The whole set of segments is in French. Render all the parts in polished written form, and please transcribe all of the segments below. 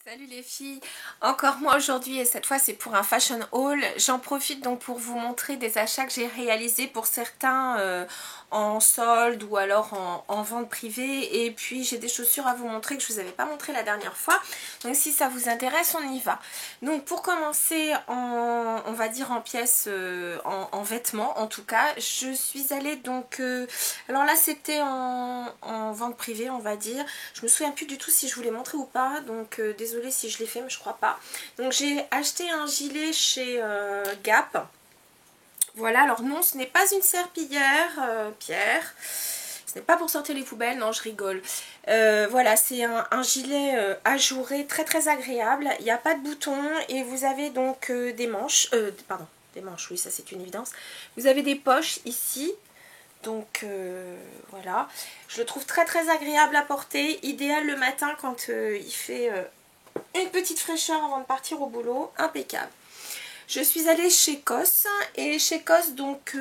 Salut les filles, encore moi aujourd'hui et cette fois c'est pour un fashion haul. J'en profite donc pour vous montrer des achats que j'ai réalisés pour certains en solde ou alors en vente privée. Et puis j'ai des chaussures à vous montrer que je vous avais pas montré la dernière fois. Donc si ça vous intéresse, on y va. Donc pour commencer on va dire en pièces, en vêtements en tout cas, je suis allée donc... alors là c'était en vente privée on va dire. Je me souviens plus du tout si je vous l'ai montré ou pas, donc désolée si je l'ai fait mais je crois pas. Donc j'ai acheté un gilet chez Gap. Voilà, alors non, ce n'est pas une serpillière, Pierre. Ce n'est pas pour sortir les poubelles, non je rigole. Voilà, c'est un gilet ajouré très très agréable. Il n'y a pas de boutons et vous avez donc des manches. Pardon, des manches, oui ça c'est une évidence. Vous avez des poches ici. Donc voilà, je le trouve très très agréable à porter, idéal le matin quand il fait une petite fraîcheur avant de partir au boulot, impeccable. Je suis allée chez COS et chez COS donc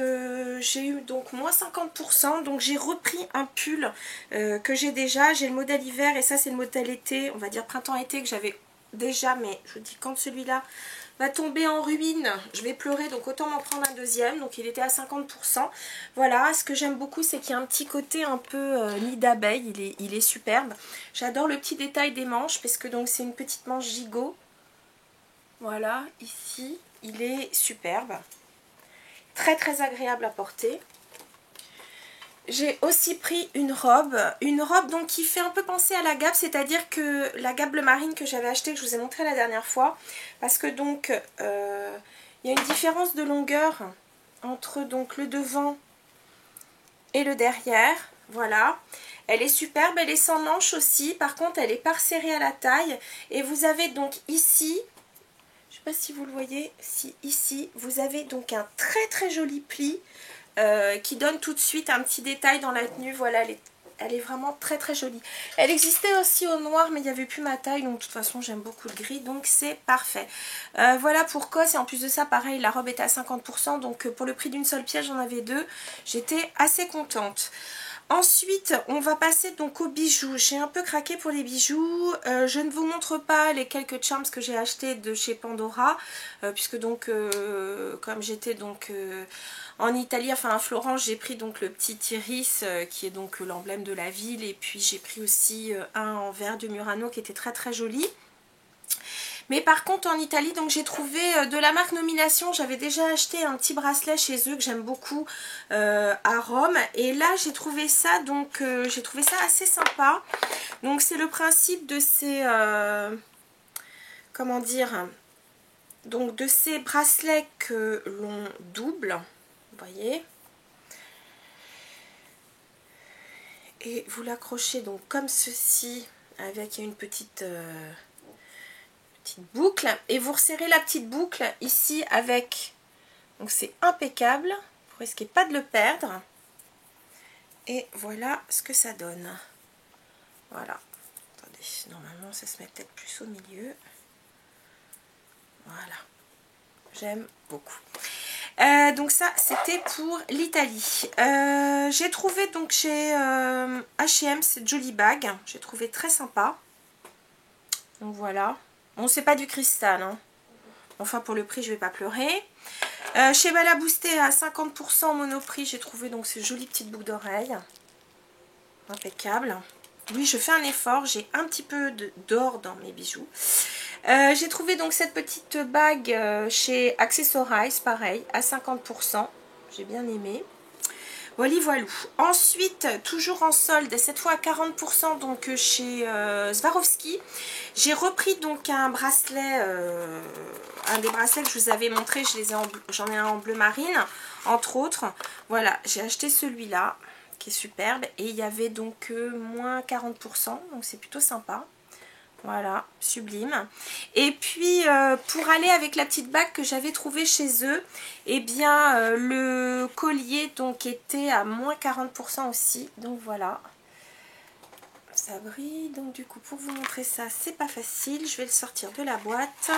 j'ai eu donc moins 50%, donc j'ai repris un pull que j'ai déjà, j'ai le modèle hiver et ça c'est le modèle été, on va dire printemps-été que j'avais déjà, mais je vous dis quand celui-là va tomber en ruine, je vais pleurer, donc autant m'en prendre un deuxième. Donc il était à 50%. Voilà, ce que j'aime beaucoup c'est qu'il y a un petit côté un peu nid d'abeille, il est superbe. J'adore le petit détail des manches parce que donc c'est une petite manche gigot. Voilà, ici, il est superbe. Très très agréable à porter. J'ai aussi pris une robe donc qui fait un peu penser à la Gap, c'est-à-dire que la Gap bleu marine que j'avais acheté, que je vous ai montré la dernière fois, parce que donc il y a une différence de longueur entre donc le devant et le derrière, voilà. Elle est superbe, elle est sans manches aussi, par contre elle est pas resserrée à la taille, et vous avez donc ici, je sais pas si vous le voyez, si ici, vous avez donc un très très joli pli, qui donne tout de suite un petit détail dans la tenue. Voilà, elle est vraiment très très jolie. Elle existait aussi au noir mais il n'y avait plus ma taille, donc de toute façon j'aime beaucoup le gris, donc c'est parfait. Voilà pour COS, et en plus de ça pareil, la robe était à 50%, donc pour le prix d'une seule pièce j'en avais deux, j'étais assez contente. Ensuite, on va passer donc aux bijoux. J'ai un peu craqué pour les bijoux. Je ne vous montre pas les quelques charms que j'ai achetés de chez Pandora, puisque donc, comme j'étais donc en Italie, enfin à Florence, j'ai pris donc le petit iris, qui est donc l'emblème de la ville, et puis j'ai pris aussi un en verre de Murano qui était très très joli. Mais par contre en Italie, donc j'ai trouvé de la marque Nomination, j'avais déjà acheté un petit bracelet chez eux que j'aime beaucoup à Rome, et là j'ai trouvé ça, donc j'ai trouvé ça assez sympa. Donc c'est le principe de ces comment dire, donc de ces bracelets que l'on double, vous voyez, et vous l'accrochez donc comme ceci avec une petite boucle, et vous resserrez la petite boucle ici avec, donc c'est impeccable, vous risquez pas de le perdre, et voilà ce que ça donne. Voilà, attendez, normalement ça se met peut-être plus au milieu, voilà, j'aime beaucoup. Donc ça c'était pour l'Italie. J'ai trouvé donc chez H&M cette jolie bague, j'ai trouvé très sympa, donc voilà. Bon, c'est pas du cristal, hein. Enfin pour le prix je vais pas pleurer. Chez Balaboosté à 50% en monoprix, j'ai trouvé donc ces jolies petites boucles d'oreilles, impeccable. Oui, je fais un effort, j'ai un petit peu d'or dans mes bijoux. J'ai trouvé donc cette petite bague chez Accessorize, pareil, à 50%, j'ai bien aimé. Voilà, voilou. Ensuite, toujours en solde, cette fois à 40%, donc chez Swarovski, j'ai repris donc un bracelet, un des bracelets que je vous avais montré, j'en ai un en bleu marine, entre autres. Voilà, j'ai acheté celui-là, qui est superbe, et il y avait donc moins 40%, donc c'est plutôt sympa. Voilà, sublime. Et puis pour aller avec la petite bague que j'avais trouvée chez eux, eh bien le collier donc était à moins 40% aussi. Donc voilà, ça brille. Donc du coup pour vous montrer ça, c'est pas facile. Je vais le sortir de la boîte.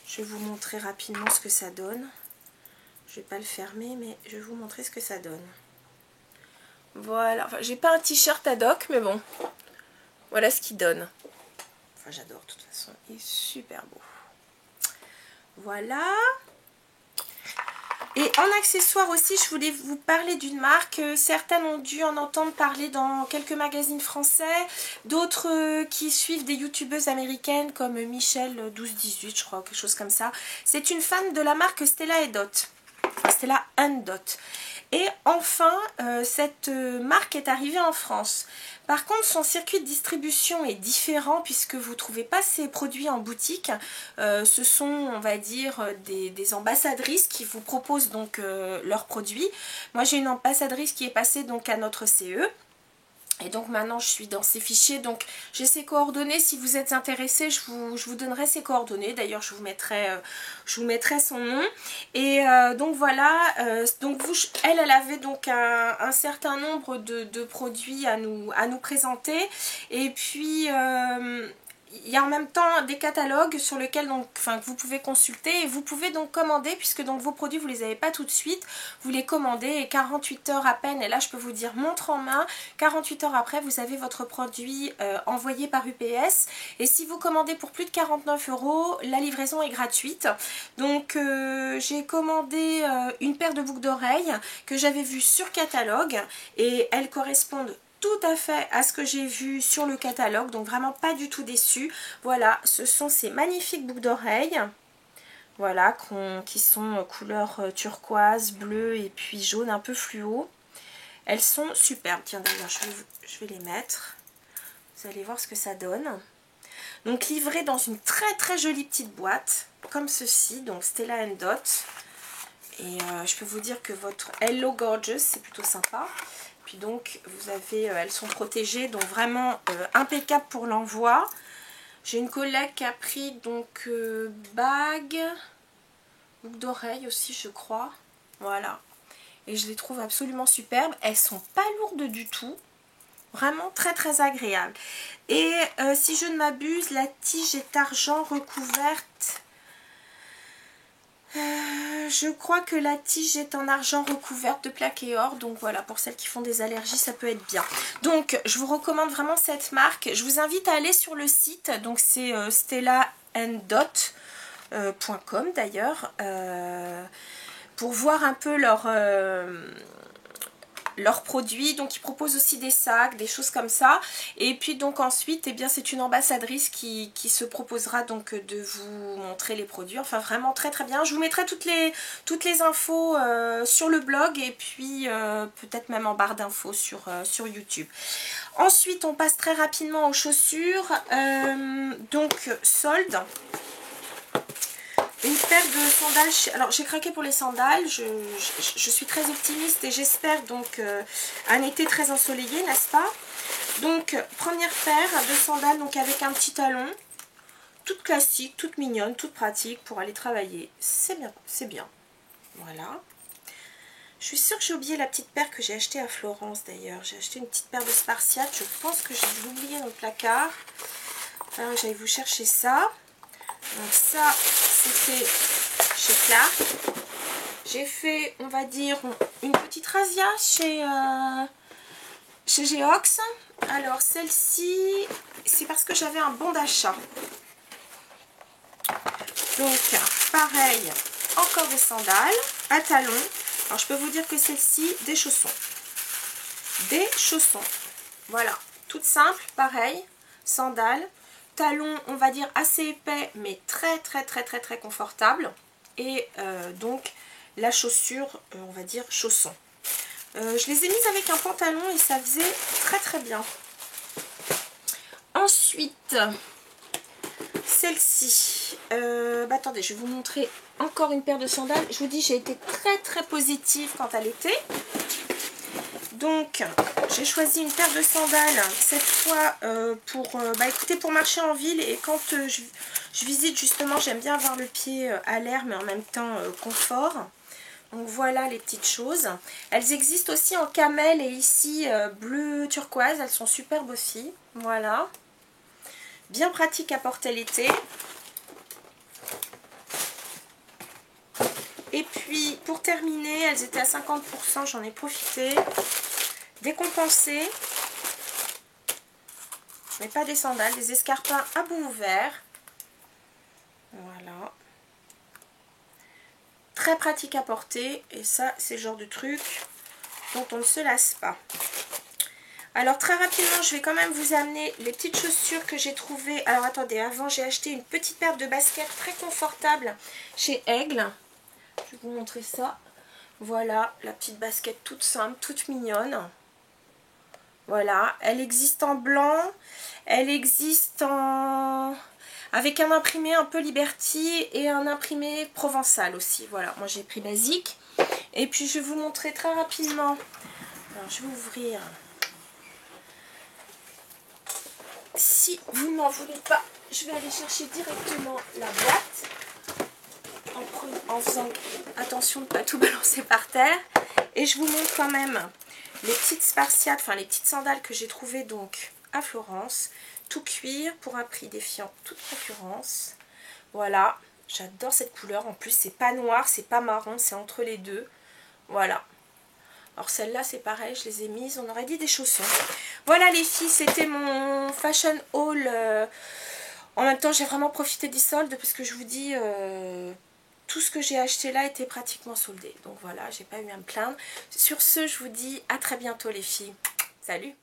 Je vais vous montrer rapidement ce que ça donne. Je vais pas le fermer, mais je vais vous montrer ce que ça donne. Voilà, enfin j'ai pas un t-shirt ad hoc, mais bon. Voilà ce qu'il donne. Enfin, j'adore de toute façon. Il est super beau. Voilà. Et en accessoire aussi, je voulais vous parler d'une marque. Certaines ont dû en entendre parler dans quelques magazines français. D'autres qui suivent des youtubeuses américaines comme Michelle 1218, je crois, quelque chose comme ça. C'est une fan de la marque Stella & Dot. Enfin, Stella & Dot. Et enfin, cette marque est arrivée en France. Par contre, son circuit de distribution est différent puisque vous ne trouvez pas ces produits en boutique. Ce sont, on va dire, des ambassadrices qui vous proposent donc leurs produits. Moi, j'ai une ambassadrice qui est passée donc à notre CE. Et donc maintenant je suis dans ces fichiers, donc j'ai ses coordonnées. Si vous êtes intéressé, je vous donnerai ses coordonnées. D'ailleurs je vous mettrai son nom. Et donc voilà, donc elle avait donc un certain nombre de produits à nous présenter. Et puis il y a en même temps des catalogues sur lesquels donc, que vous pouvez consulter et vous pouvez donc commander, puisque donc vos produits vous les avez pas tout de suite, vous les commandez et 48 heures à peine, et là je peux vous dire montre en main, 48 heures après vous avez votre produit envoyé par UPS. Et si vous commandez pour plus de 49 €, la livraison est gratuite. Donc j'ai commandé une paire de boucles d'oreilles que j'avais vues sur catalogue et elles correspondent tout à fait à ce que j'ai vu sur le catalogue, donc vraiment pas du tout déçue. Voilà, ce sont ces magnifiques boucles d'oreilles, voilà, qui sont couleur turquoise, bleu et puis jaune un peu fluo. Elles sont superbes. Tiens, d'ailleurs je vais les mettre, vous allez voir ce que ça donne. Donc livré dans une très jolie petite boîte comme ceci, donc Stella & Dot. Et je peux vous dire que votre Hello Gorgeous, c'est plutôt sympa. Puis donc vous avez, elles sont protégées, donc vraiment impeccable pour l'envoi. J'ai une collègue qui a pris donc bague, boucle d'oreille aussi je crois. Voilà. Et je les trouve absolument superbes. Elles sont pas lourdes du tout. Vraiment très agréables. Et si je ne m'abuse, la tige est argent recouverte. Je crois que la tige est en argent recouverte de plaqué or, donc voilà, pour celles qui font des allergies ça peut être bien. Donc je vous recommande vraiment cette marque. Je vous invite à aller sur le site, donc c'est stellandot.com d'ailleurs, pour voir un peu leurs produits. Donc ils proposent aussi des sacs, des choses comme ça. Et puis donc ensuite, eh bien c'est une ambassadrice qui se proposera donc de vous montrer les produits. Enfin vraiment très bien. Je vous mettrai toutes les infos sur le blog et puis peut-être même en barre d'infos sur YouTube. Ensuite on passe très rapidement aux chaussures. Donc solde. Une paire de sandales, alors j'ai craqué pour les sandales, je suis très optimiste et j'espère donc un été très ensoleillé, n'est-ce pas? Donc première paire de sandales donc avec un petit talon, toute classique, toute mignonne, toute pratique pour aller travailler, c'est bien, voilà. Je suis sûre que j'ai oublié la petite paire que j'ai achetée à Florence d'ailleurs, j'ai acheté une petite paire de Spartiate, je pense que j'ai oublié dans le placard, alors j'allais vous chercher ça. Donc ça, c'était chez Clark. J'ai fait, on va dire, une petite razzia chez Geox. Alors celle-ci, c'est parce que j'avais un bon d'achat. Donc pareil, encore des sandales à talons. Alors je peux vous dire que celle-ci, des chaussons. Des chaussons. Voilà, toute simple, pareil, sandales. Talons, on va dire assez épais, mais très confortable. Et donc la chaussure, on va dire chausson. Je les ai mises avec un pantalon et ça faisait très bien. Ensuite, celle-ci. Attendez, je vais vous montrer encore une paire de sandales. Je vous dis, j'ai été très positive quant à l'été. Donc j'ai choisi une paire de sandales cette fois pour marcher en ville, et quand je visite justement, j'aime bien avoir le pied à l'air mais en même temps confort. Donc voilà les petites choses. Elles existent aussi en camel et ici bleu turquoise, elles sont superbes aussi. Voilà, bien pratique à porter l'été. Et puis pour terminer, elles étaient à 50%, j'en ai profité. Décompensées. mais pas des sandales, des escarpins à bout ouvert. Voilà. Très pratique à porter, et ça, c'est le genre de truc dont on ne se lasse pas. Alors très rapidement, je vais quand même vous amener les petites chaussures que j'ai trouvées. Alors attendez, avant j'ai acheté une petite paire de baskets très confortable chez Aigle. Je vais vous montrer ça. Voilà, la petite basket toute simple, toute mignonne. Voilà, elle existe en blanc, elle existe en... avec un imprimé un peu Liberty et un imprimé provençal aussi. Voilà, moi j'ai pris basique. Et puis je vais vous montrer très rapidement. Alors je vais ouvrir... Si vous ne m'en voulez pas, je vais aller chercher directement la boîte en faisant attention de ne pas tout balancer par terre. Et je vous montre quand même les petites spartiates, enfin les petites sandales que j'ai trouvées donc à Florence. Tout cuir pour un prix défiant toute concurrence. Voilà, j'adore cette couleur. En plus, c'est pas noir, c'est pas marron, c'est entre les deux. Voilà. Alors celles-là c'est pareil, je les ai mises, on aurait dit des chaussons. Voilà les filles, c'était mon fashion haul. En même temps j'ai vraiment profité des soldes parce que je vous dis, tout ce que j'ai acheté là était pratiquement soldé. Donc voilà, j'ai pas eu à me plaindre. Sur ce, je vous dis à très bientôt les filles. Salut!